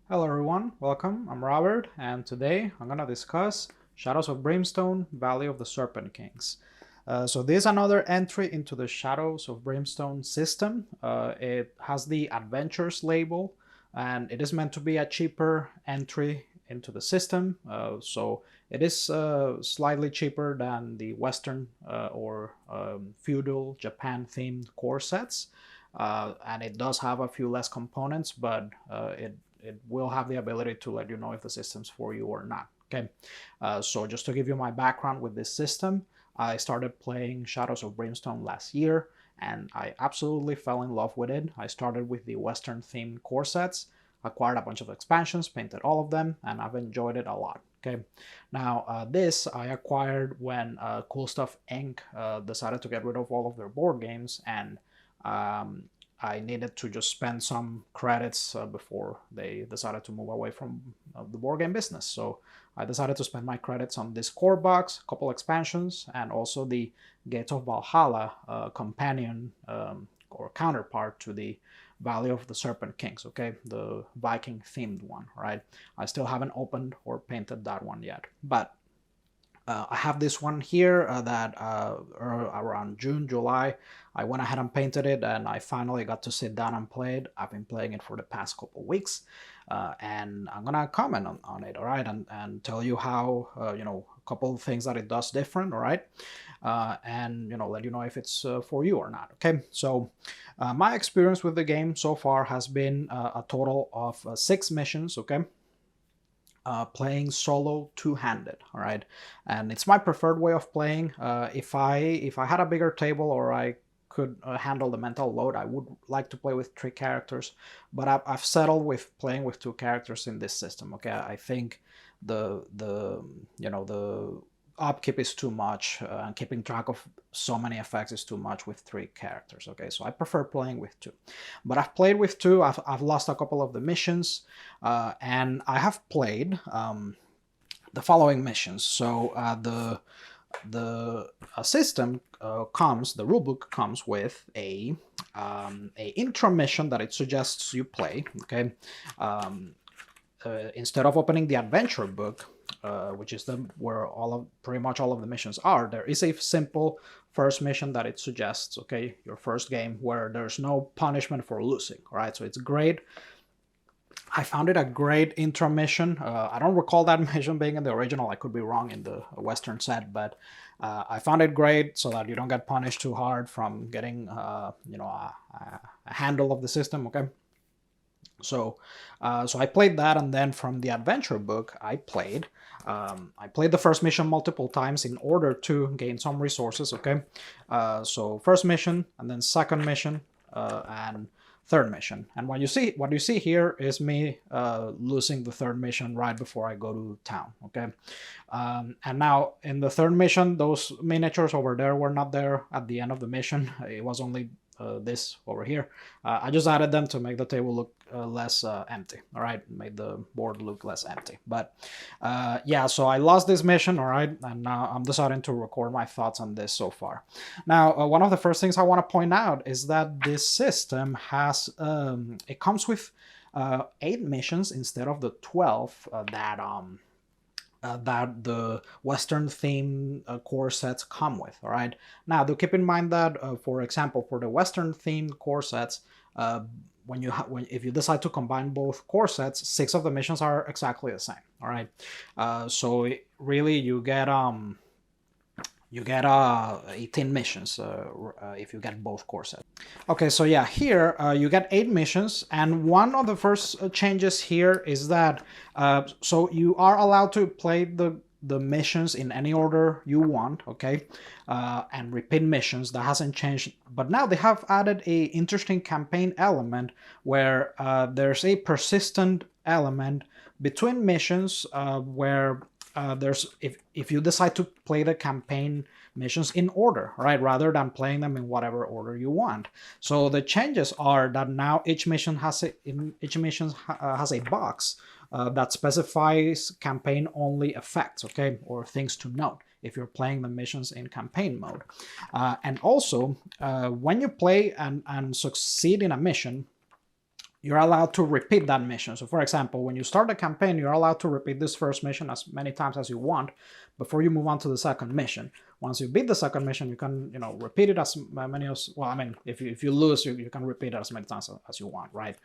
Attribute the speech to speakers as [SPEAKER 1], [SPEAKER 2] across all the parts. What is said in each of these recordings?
[SPEAKER 1] Hello everyone, welcome. I'm Robert, and today I'm gonna discuss Shadows of Brimstone, Valley of the Serpent Kings. So this is another entry into the Shadows of Brimstone system. It has the Adventures label, and it is meant to be a cheaper entry into the system. So it is slightly cheaper than the Western or feudal Japan themed core sets. And it does have a few less components, but it will have the ability to let you know if the system's for you or not. Okay, so just to give you my background with this system, I started playing Shadows of Brimstone last year, and I absolutely fell in love with it. I started with the Western themed core sets, acquired a bunch of expansions, painted all of them, and I've enjoyed it a lot. Okay, now this I acquired when Cool Stuff Inc. Decided to get rid of all of their board games, and um, I needed to just spend some credits before they decided to move away from the board game business. So I decided to spend my credits on this core box, a couple expansions, and also the Gates of Valhalla companion or counterpart to the Valley of the Serpent Kings, okay? The Viking themed one, right? I still haven't opened or painted that one yet. But I have this one here that around June, July, I went ahead and painted it, and I finally got to sit down and play it. I've been playing it for the past couple weeks, and I'm gonna comment on it, all right, and tell you how, a couple of things that it does different, all right, and, let you know if it's for you or not, okay? So my experience with the game so far has been a total of 6 missions, okay? Playing solo two-handed, all right, and it's my preferred way of playing. If I had a bigger table or I could handle the mental load, I would like to play with 3 characters, but I've settled with playing with 2 characters in this system. Okay, I think the upkeep is too much, and keeping track of so many effects is too much with 3 characters. Okay, so I prefer playing with 2, but I've played with 2. I've lost a couple of the missions, and I have played the following missions. So the system comes, the rulebook comes with a intro mission that it suggests you play. Okay, instead of opening the adventure book, which is where pretty much all of the missions are, there is a simple first mission that it suggests. Okay, your first game where there's no punishment for losing. All right, so it's great. I found it a great intro mission. I don't recall that mission being in the original. I could be wrong in the Western set, but I found it great so that you don't get punished too hard from getting, a handle of the system. Okay. So I played that, and then from the adventure book, I played the first mission multiple times in order to gain some resources. Okay, so first mission, and then second mission, and third mission. And what you see here is me losing the third mission right before I go to town. Okay, and now in the third mission, those miniatures over there were not there at the end of the mission. It was only this over here. I just added them to make the table look less empty. All right, made the board look less empty. But yeah, so I lost this mission. All right, and now I'm deciding to record my thoughts on this so far. Now, one of the first things I want to point out is that this system has it comes with 8 missions instead of the 12 that the Western theme core sets come with. All right. Now, do keep in mind that, for example, for the Western themed core sets, if you decide to combine both core sets, 6 of the missions are exactly the same. All right. So really, you get 18 missions if you get both core sets. Okay, so yeah, here you get 8 missions, and one of the first changes here is that so you are allowed to play the missions in any order you want, okay, and repeat missions. That hasn't changed, but now they have added a interesting campaign element where there's a persistent element between missions where there's if you decide to play the campaign missions in order, right, rather than playing them in whatever order you want. So the changes are that now each mission has a box that specifies campaign only effects, okay, or things to note if you're playing the missions in campaign mode. And also when you play and succeed in a mission, you're allowed to repeat that mission. So for example, when you start a campaign, you're allowed to repeat this first mission as many times as you want before you move on to the second mission. Once you beat the second mission, you can, repeat it as many as, well, I mean, if you lose, you can repeat it as many times as you want, right?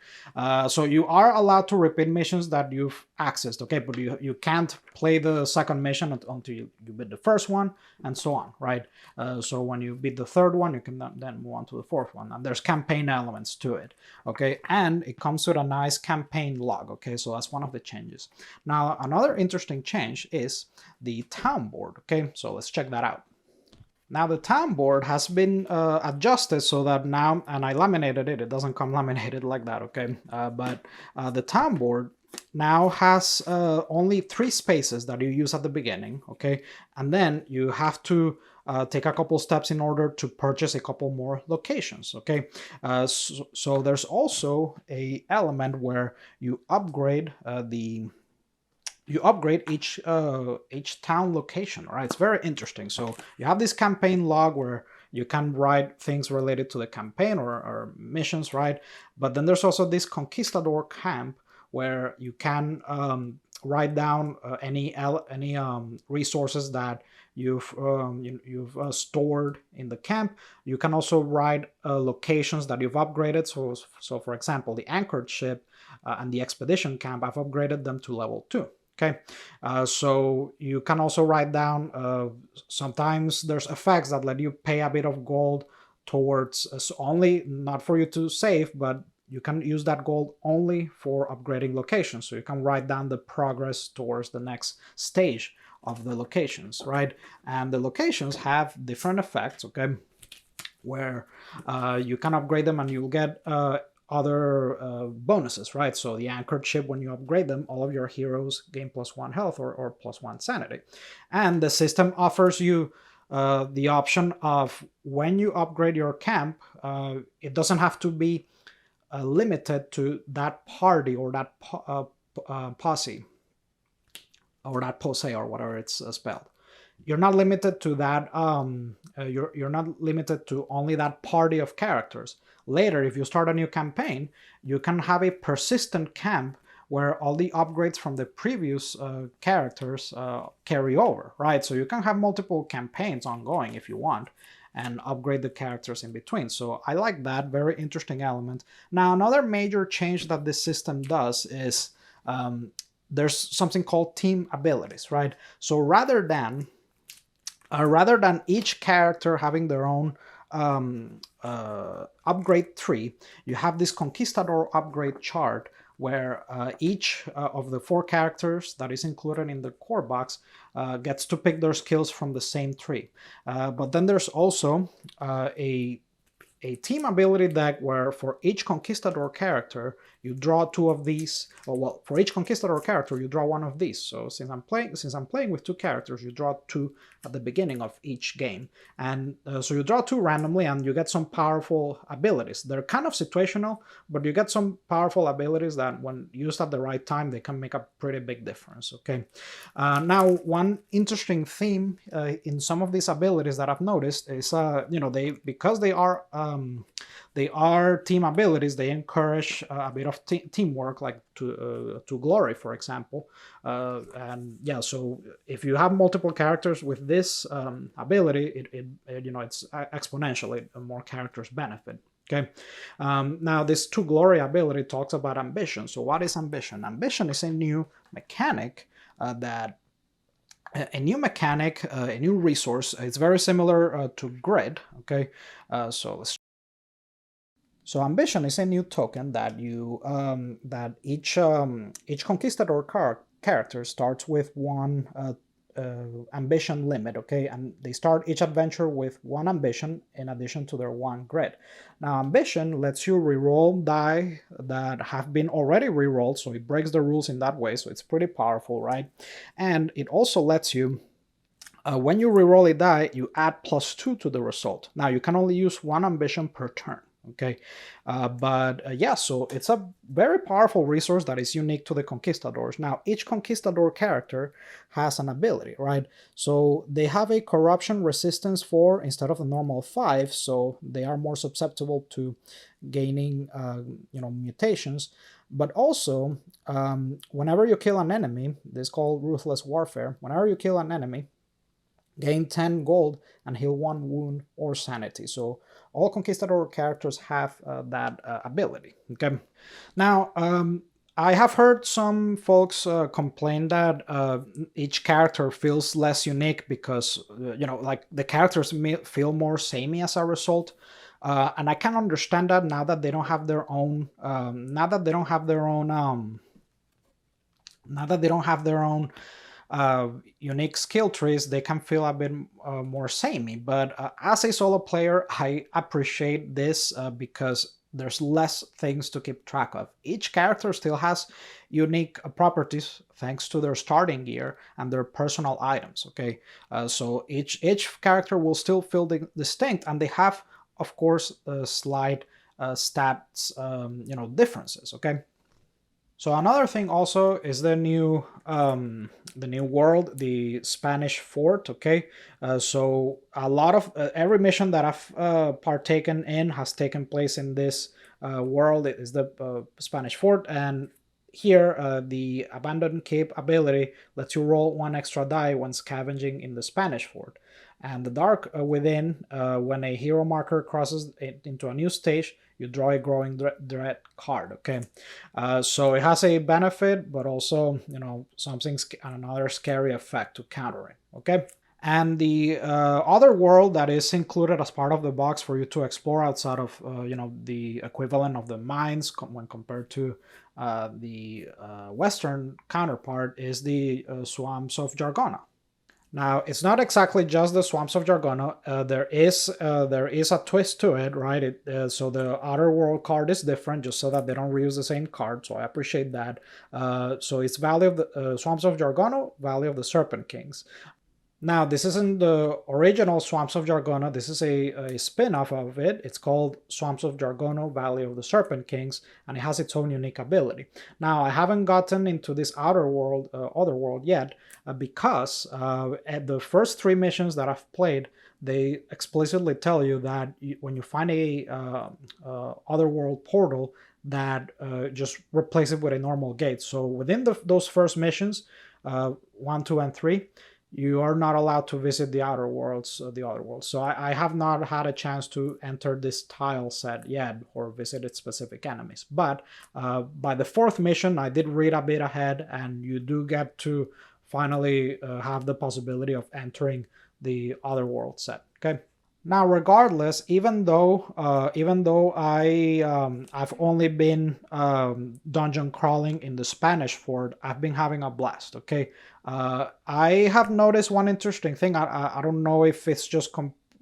[SPEAKER 1] So you are allowed to repeat missions that you've accessed, okay? But you can't play the second mission until you beat the first one, and so on, right? So when you beat the third one, you can then move on to the fourth one. And there's campaign elements to it, okay? And it comes with a nice campaign log, okay? So that's one of the changes. Now, another interesting change is the town board, okay? So let's check that out. Now the town board has been adjusted so that now, and I laminated it, it doesn't come laminated like that, okay? But the town board now has only 3 spaces that you use at the beginning, okay? And then you have to take a couple steps in order to purchase a couple more locations, okay? So there's also a element where you upgrade each town location, right? It's very interesting. So you have this campaign log where you can write things related to the campaign or missions, right? But then there's also this conquistador camp where you can write down any resources that you've stored in the camp. You can also write locations that you've upgraded. So for example, the anchored ship and the expedition camp, I've upgraded them to level 2. Okay, so you can also write down, sometimes there's effects that let you pay a bit of gold towards, only not for you to save, but you can use that gold only for upgrading locations. So you can write down the progress towards the next stage of the locations, right? And the locations have different effects, okay, where you can upgrade them and you'll get other bonuses, right? So the anchored ship, when you upgrade them, all of your heroes gain +1 health or +1 sanity. And the system offers you the option of, when you upgrade your camp, it doesn't have to be limited to that party or that posse or that posse or whatever it's spelled. You're not limited to that. You're not limited to only that party of characters. Later, if you start a new campaign, you can have a persistent camp where all the upgrades from the previous characters carry over, right? So you can have multiple campaigns ongoing if you want, and upgrade the characters in between. So I like that, very interesting element. Now, another major change that this system does is there's something called team abilities, right? So rather than each character having their own upgrade tree, you have this conquistador upgrade chart where each of the 4 characters that is included in the core box gets to pick their skills from the same tree. But then there's also a team ability deck where for each conquistador character you draw 2 of these, or well, for each conquistador character you draw 1 of these. So since I'm playing with 2 characters, you draw 2 at the beginning of each game, and so you draw 2 randomly, and you get some powerful abilities. They're kind of situational, but you get some powerful abilities that, when used at the right time, they can make a pretty big difference. Okay, now one interesting theme in some of these abilities that I've noticed is because they are team abilities, they encourage a bit of teamwork, like to glory, for example. And yeah, so if you have multiple characters with this ability, it's exponentially more characters benefit. Okay, now this to glory ability talks about ambition. So what is ambition? Ambition is a new mechanic a new resource. It's very similar to grid. Okay, so ambition is a new token that each conquistador character starts with 1 ambition limit, okay, and they start each adventure with 1 ambition in addition to their 1 grid. Now, ambition lets you reroll die that have been already rerolled, so it breaks the rules in that way. So it's pretty powerful, right? And it also lets you, when you reroll a die, you add +2 to the result. Now, you can only use 1 ambition per turn. Okay, yeah, so it's a very powerful resource that is unique to the conquistadors. Now, each conquistador character has an ability, right? So they have a corruption resistance 4 instead of the normal 5, so they are more susceptible to gaining mutations. But also, whenever you kill an enemy, this is called ruthless warfare. Whenever you kill an enemy, gain 10 gold and heal 1 wound or sanity. So all conquistador characters have that ability. Okay. Now, I have heard some folks complain that each character feels less unique because like the characters feel more samey as a result. And I can understand that now that they don't have their own. Now that they don't have their own. Now that they don't have their own unique skill trees, they can feel a bit more samey. But as a solo player, I appreciate this because there's less things to keep track of. Each character still has unique properties thanks to their starting gear and their personal items. Okay, so each character will still feel distinct, and they have, of course, slight stats, differences. Okay. So another thing also is the new world, the Spanish Fort. Okay, so a lot of every mission that I've partaken in has taken place in this world. It is the Spanish Fort, and here the Abandoned Cape ability lets you roll 1 extra die when scavenging in the Spanish Fort. And the Dark Within, when a hero marker crosses it into a new stage, you draw a Growing Dread card. Okay, so it has a benefit, but also something another scary effect to counter it. Okay. And the other world that is included as part of the box for you to explore outside of the equivalent of the mines when compared to the Western counterpart is the swamps of Jargona. Now, it's not exactly just the swamps of Jargona. There is a twist to it, right? So the Outer World card is different, just so that they don't reuse the same card. So I appreciate that. So it's Valley of the Swamps of Jargona, Valley of the Serpent Kings. Now, this isn't the original Swamps of Jargona. This is a spin-off of it. It's called Swamps of Jargona, Valley of the Serpent Kings, and it has its own unique ability. Now, I haven't gotten into this other world yet, because at the first 3 missions that I've played, they explicitly tell you that when you find a other world portal, that just replace it with a normal gate. So within those first missions, 1, 2, and 3, you are not allowed to visit the outer worlds, So I have not had a chance to enter this tile set yet or visit its specific enemies. But by the 4th mission, I did read a bit ahead, and you do get to finally have the possibility of entering the other world set. Okay. Now, regardless, even though I've only been dungeon crawling in the Spanish Fort, I've been having a blast. Okay, I have noticed one interesting thing. I don't know if it's just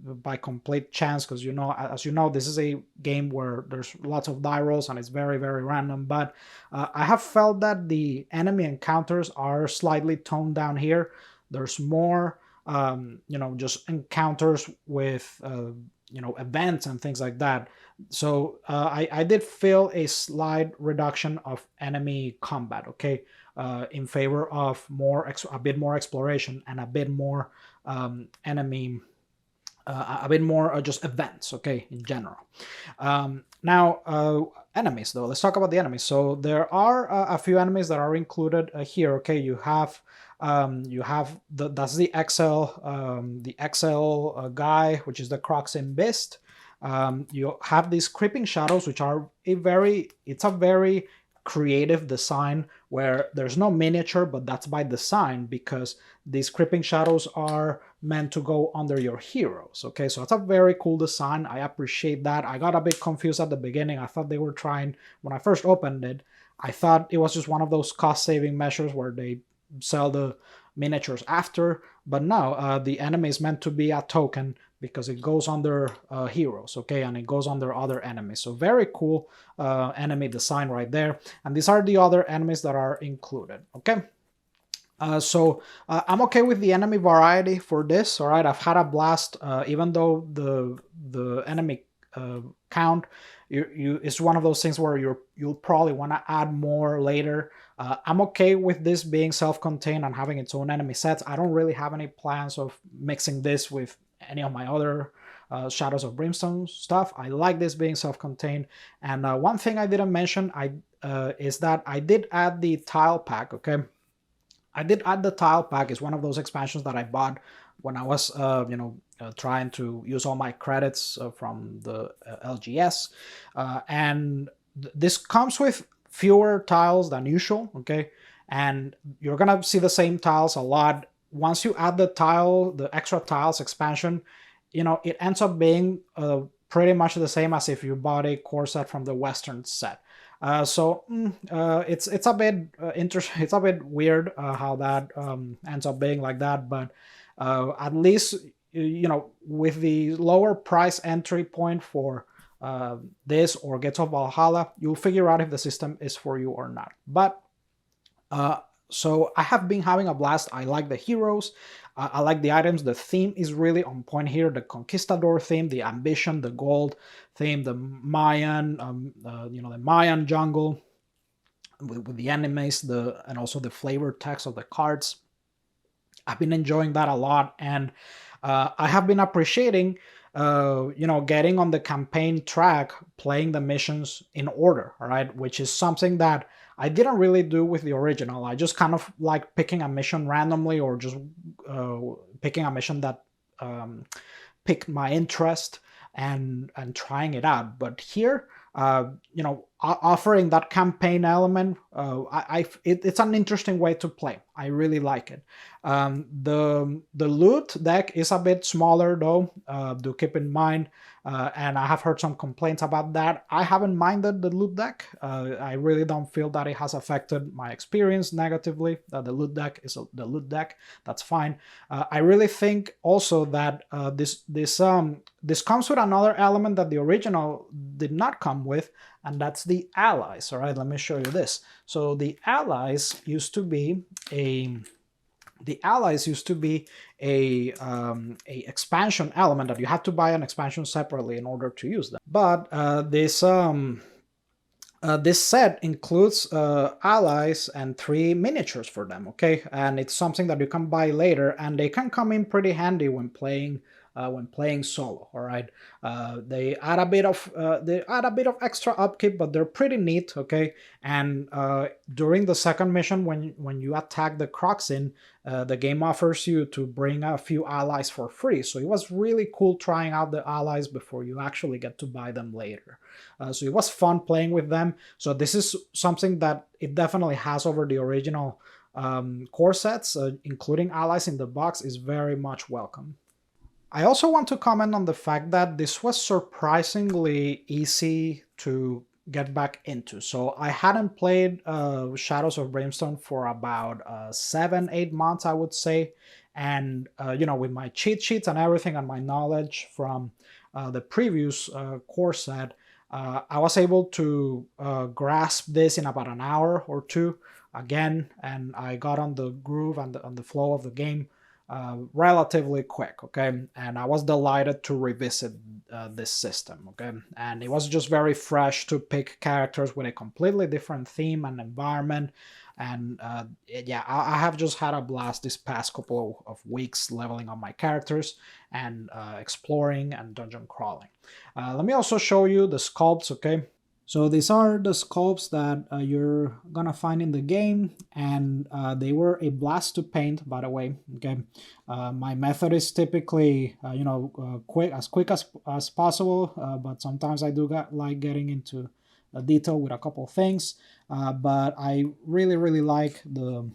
[SPEAKER 1] by complete chance, because as you know, this is a game where there's lots of die rolls and it's very, very random. But I have felt that the enemy encounters are slightly toned down here. There's more just encounters with events and things like that. So I did feel a slight reduction of enemy combat. Okay, in favor of a bit more exploration and a bit more enemy. A bit more just events, okay, in general. Now, enemies, though. Let's talk about the enemies. So there are a few enemies that are included here. Okay, you have that's the XL guy, which is the Croxin Beast. You have these creeping shadows, which are it's a very creative design where there's no miniature, but that's by design because these creeping shadows are meant to go under your heroes. Okay, so it's a very cool design. I appreciate that. I got a bit confused at the beginning. I thought they were trying, when I first opened it, I thought it was just one of those cost-saving measures where they sell the miniatures after, but no, the enemy is meant to be a token because it goes under heroes, okay, and it goes under other enemies. So very cool enemy design right there. And these are the other enemies that are included, okay. So I'm okay with the enemy variety for this. All right, I've had a blast, even though the enemy count. It's one of those things where you'll probably want to add more later. I'm okay with this being self-contained and having its own enemy sets. I don't really have any plans of mixing this with any of my other Shadows of Brimstone stuff. I like this being self-contained. And one thing I didn't mention is that I did add the tile pack, okay? I did add the tile pack. It's one of those expansions that I bought when I was, trying to use all my credits from the LGS. And this comes with fewer tiles than usual, okay? And you're gonna see the same tiles a lot. Once you add the extra tiles expansion, it ends up being pretty much the same as if you bought a core set from the Western set. It's a bit interesting. It's a bit weird how that ends up being like that, but at least with the lower price entry point for this or Gates of Valhalla, you'll figure out if the system is for you or not. But so I have been having a blast. I like the heroes. I like the items. The theme is really on point here. The Conquistador theme, the ambition, the gold theme, the Mayan, the Mayan jungle with the enemies, and also the flavor text of the cards. I've been enjoying that a lot, and I have been appreciating, getting on the campaign track, playing the missions in order, all right, which is something that I didn't really do with the original. I just kind of like picking a mission randomly, or just picking a mission that piqued my interest and trying it out. But here, offering that campaign element, it's an interesting way to play. I really like it. The loot deck is a bit smaller though, do keep in mind, and I have heard some complaints about that. I haven't minded the loot deck. I really don't feel that it has affected my experience negatively. The loot deck is the loot deck. That's fine. I really think also that this comes with another element that the original did not come with, and that's the allies. All right, let me show you this. So the allies used to be a expansion element that you had to buy an expansion separately in order to use them. But this set includes allies and 3 miniatures for them, okay? And it's something that you can buy later, and they can come in pretty handy when playing solo. All right, they add a bit of extra upkeep, but they're pretty neat, okay? And during the second mission, when you attack the Croxin, the game offers you to bring a few allies for free. So it was really cool trying out the allies before you actually get to buy them later. So it was fun playing with them. So this is something that it definitely has over the original core sets, including allies in the box, is very much welcome. I also want to comment on the fact that this was surprisingly easy to get back into. So I hadn't played Shadows of Brimstone for about 7-8 months, I would say. And, with my cheat sheets and everything and my knowledge from the previous core set, I was able to grasp this in about an hour or two again, and I got on the groove and on the flow of the game relatively quick, okay? And I was delighted to revisit this system, okay? And it was just very fresh to pick characters with a completely different theme and environment. And I have just had a blast this past couple of weeks leveling up my characters and exploring and dungeon crawling. Let me also show you the sculpts, okay? So these are the sculpts that you're gonna find in the game, and they were a blast to paint, by the way. Okay, my method is typically quick as possible, but sometimes I do like getting into detail with a couple things. But I really like the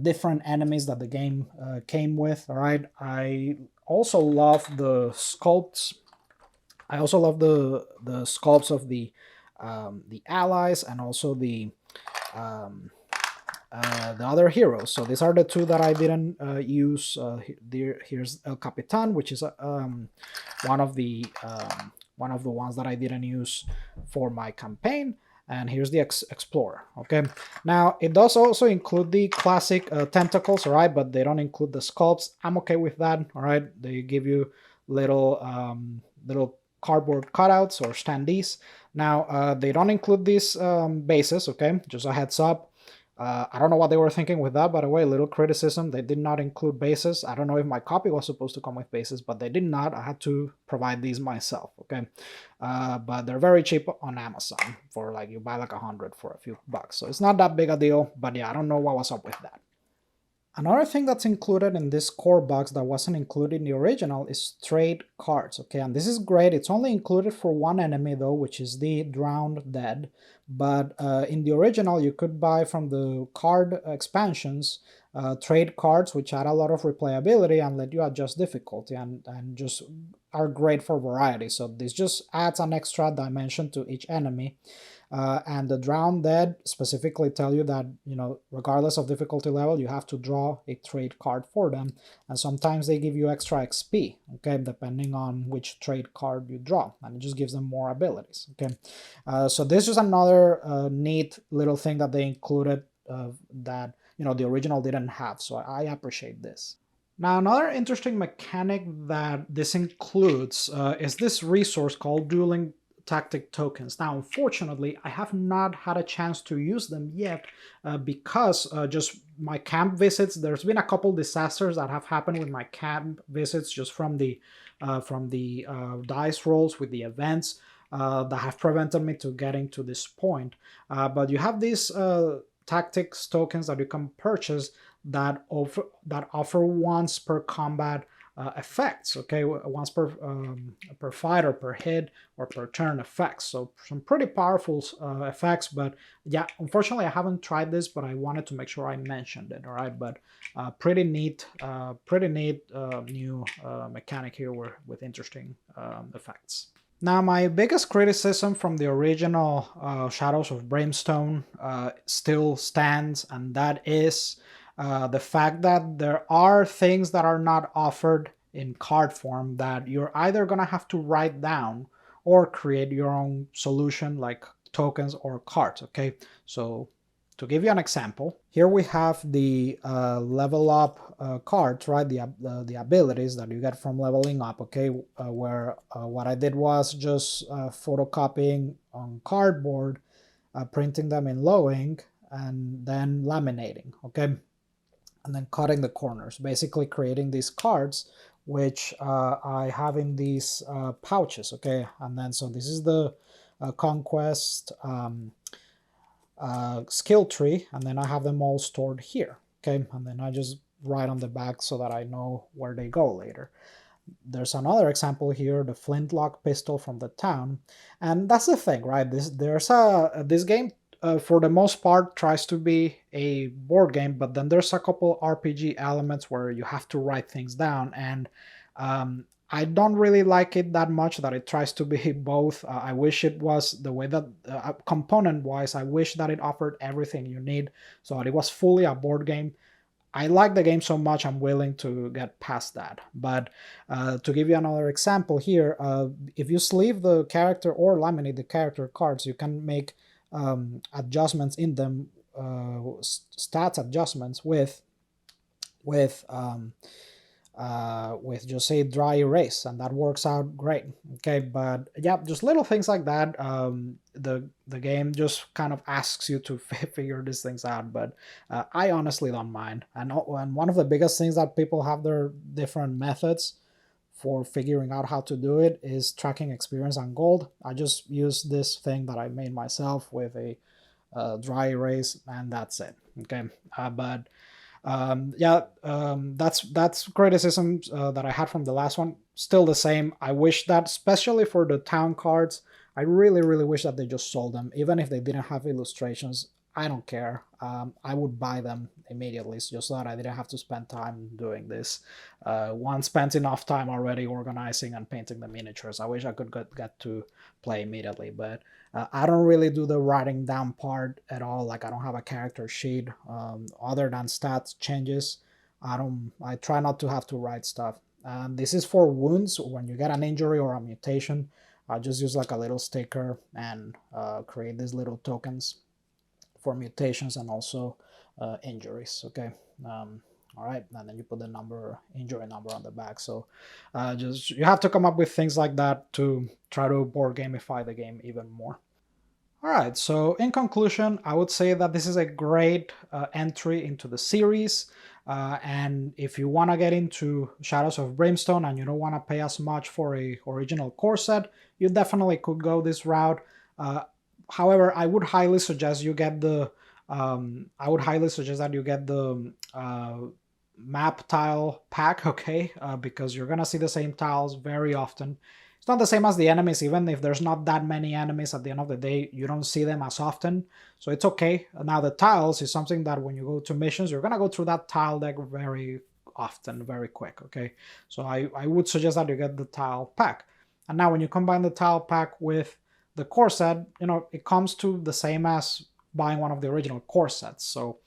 [SPEAKER 1] different enemies that the game came with. All right, I also love the sculpts. I also love the sculpts of the allies, and also the other heroes. So these are the 2 that I didn't use. Here's El Capitan, which is one of the ones that I didn't use for my campaign. and here's the Explorer. Okay, now it does also include the classic tentacles, all right, but they don't include the sculpts. I'm okay with that, all right. They give you little cardboard cutouts or standees. Now they don't include these bases, okay, just a heads up. I don't know what they were thinking with that, by the way. Little criticism, they did not include bases. I don't know if my copy was supposed to come with bases, but they did not. I had to provide these myself, okay? But they're very cheap on Amazon for like, you buy like 100 for a few bucks. So it's not that big a deal, but yeah, I don't know what was up with that. Another thing that's included in this core box that wasn't included in the original is trade cards, okay? And this is great. It's only included for one enemy though, which is the Drowned Dead. But in the original, you could buy from the card expansions trade cards, which add a lot of replayability and let you adjust difficulty and just are great for variety. So this just adds an extra dimension to each enemy. And the Drowned Dead specifically tell you that, you know, regardless of difficulty level, you have to draw a trade card for them. And sometimes they give you extra XP, okay, depending on which trade card you draw. And it just gives them more abilities, okay. So this is another neat little thing that they included that, you know, the original didn't have. So I appreciate this. Now, another interesting mechanic that this includes is this resource called Dueling tactic tokens. Now, unfortunately, I have not had a chance to use them yet because just my camp visits, there's been a couple disasters that have happened with my camp visits just from the dice rolls with the events that have prevented me to getting to this point. But you have these tactics tokens that you can purchase that offer once per combat effects, okay, once per fight or per hit or per turn effects. So some pretty powerful effects, but yeah, unfortunately I haven't tried this, but I wanted to make sure I mentioned it. All right, but pretty neat new mechanic here with interesting effects. Now, my biggest criticism from the original Shadows of Brimstone still stands, and that is the fact that there are things that are not offered in card form that you're either going to have to write down or create your own solution like tokens or cards, okay? So to give you an example, here we have the level up cards, right? The abilities that you get from leveling up, okay? Where what I did was just photocopying on cardboard, printing them in low ink, and then laminating, okay? And then cutting the corners, basically creating these cards, which I have in these pouches, okay? And then, so this is the Conquest skill tree, and then I have them all stored here, okay? And then I just write on the back so that I know where they go later. There's another example here, the flintlock pistol from the town, and that's the thing, right? This game for the most part tries to be a board game, but then there's a couple RPG elements where you have to write things down, and I don't really like it that much that it tries to be both. I wish it was the way that component wise, I wish that it offered everything you need so that it was fully a board game. I like the game so much I'm willing to get past that. But to give you another example here, if you sleeve the character or laminate the character cards, you can make adjustments in them, stats adjustments with just say dry erase, and that works out great. Okay, but yeah, just little things like that. The game just kind of asks you to figure these things out, but I honestly don't mind. And one of the biggest things that people have their different methods for figuring out how to do it is tracking experience and gold. I just use this thing that I made myself with a dry erase, and that's it. Okay, but that's criticisms that I had from the last one. Still the same. I wish that, especially for the town cards, I really wish that they just sold them, even if they didn't have illustrations. I don't care. I would buy them immediately just so that I didn't have to spend time doing this. One spent enough time already organizing and painting the miniatures. I wish I could get to play immediately, but I don't really do the writing down part at all. Like, I don't have a character sheet other than stats changes. I try not to have to write stuff. This is for wounds when you get an injury or a mutation. I just use like a little sticker and create these little tokens for mutations and also injuries. Okay. All right, and then you put the injury number on the back. So just you have to come up with things like that to try to board gamify the game even more. All right, so in conclusion, I would say that this is a great entry into the series. And if you want to get into Shadows of Brimstone and you don't want to pay as much for a original core set, you definitely could go this route. However, I would highly suggest you get the map tile pack, okay? Because you're gonna see the same tiles very often. It's not the same as the enemies, even if there's not that many enemies at the end of the day, you don't see them as often, so it's okay. Now the tiles is something that when you go to missions, you're gonna go through that tile deck very often, very quick, okay? So I would suggest that you get the tile pack. And now when you combine the tile pack with the core set, you know, it comes to the same as buying one of the original core sets. So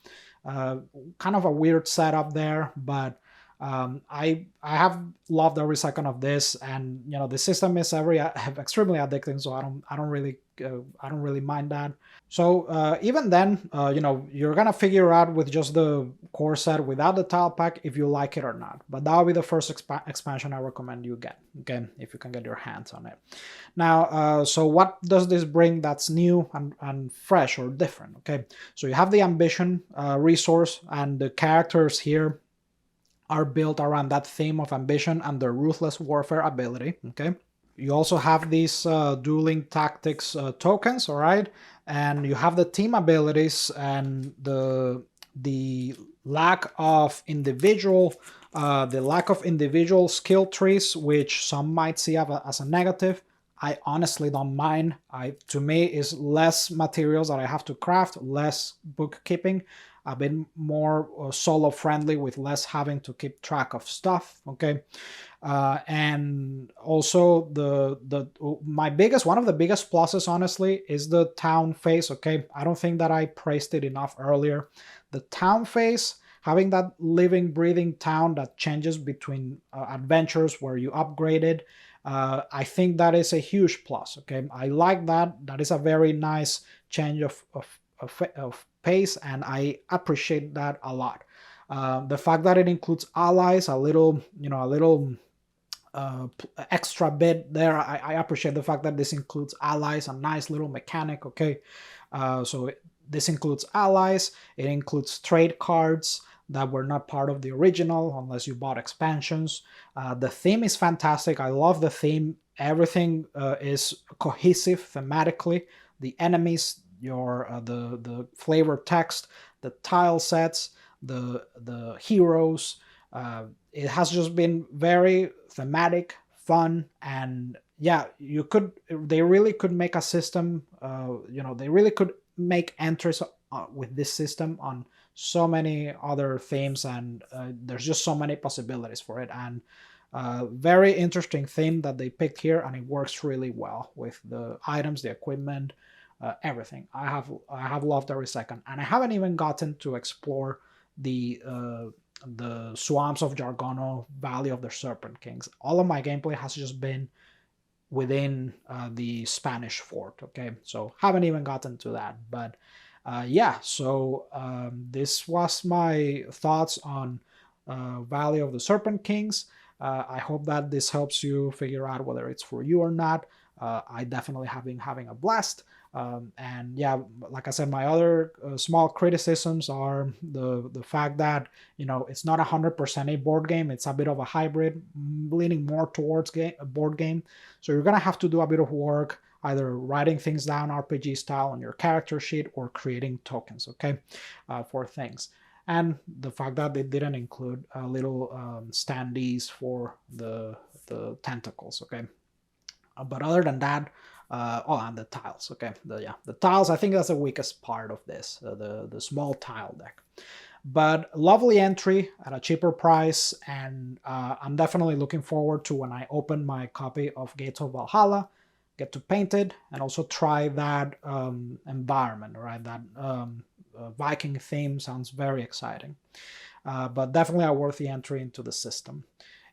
[SPEAKER 1] kind of a weird setup there, but I have loved every second of this, and you know the system is extremely addicting, so I don't really mind that. So even then, you know, you're gonna figure out with just the core set without the tile pack if you like it or not. But that will be the first expansion I recommend you get, okay, if you can get your hands on it. Now, so what does this bring that's new and fresh or different? Okay, so you have the ambition resource, and the characters here are built around that theme of ambition and the ruthless warfare ability, okay? You also have these dueling tactics tokens, all right? And you have the team abilities and the lack of individual skill trees, which some might see as a negative. I honestly don't mind. To me, is less materials that I have to craft, less bookkeeping, a bit more solo friendly with less having to keep track of stuff. Okay, and also one of the biggest pluses, honestly, is the town phase. Okay, I don't think that I praised it enough earlier. The town phase, having that living, breathing town that changes between adventures where you upgraded. I think that is a huge plus. Okay, I like that. That is a very nice change of pace, and I appreciate that a lot. The fact that it includes allies, a little extra bit there. I appreciate the fact that this includes allies, a nice little mechanic. Okay, this includes allies. It includes trade cards that were not part of the original unless you bought expansions. The theme is fantastic. I love the theme. Everything is cohesive thematically. The enemies, the flavor text, the tile sets, the heroes. It has just been very thematic, fun, and yeah, they really could make a system. They really could make entries with this system on so many other themes, and there's just so many possibilities for it. And very interesting theme that they picked here, and it works really well with the items, the equipment, everything. I have loved every second, and I haven't even gotten to explore the swamps of Jargono, Valley of the Serpent Kings. All of my gameplay has just been within the Spanish fort. Okay, so haven't even gotten to that, but yeah. So this was my thoughts on Valley of the Serpent Kings. I hope that this helps you figure out whether it's for you or not. I definitely have been having a blast. And yeah, like I said, my other small criticisms are the fact that, you know, it's not 100% a board game. It's a bit of a hybrid, leaning more towards a board game. So you're gonna have to do a bit of work, either writing things down RPG style on your character sheet or creating tokens, okay, for things. And the fact that they didn't include little standees for the tentacles, okay. But other than that, and the tiles, okay. The tiles, I think that's the weakest part of this, the small tile deck. But lovely entry at a cheaper price, and I'm definitely looking forward to when I open my copy of Gates of Valhalla, get to paint it, and also try that environment, right? That Viking theme sounds very exciting. But definitely a worthy entry into the system.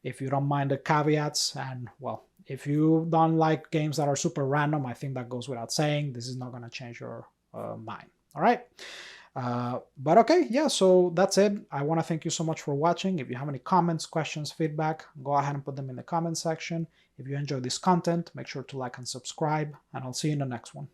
[SPEAKER 1] If you don't mind the caveats, and well, If you don't like games that are super random, I think that goes without saying. This is not going to change your mind. All right. But okay, yeah, so that's it. I want to thank you so much for watching. If you have any comments, questions, feedback, go ahead and put them in the comment section. If you enjoy this content, make sure to like and subscribe, and I'll see you in the next one.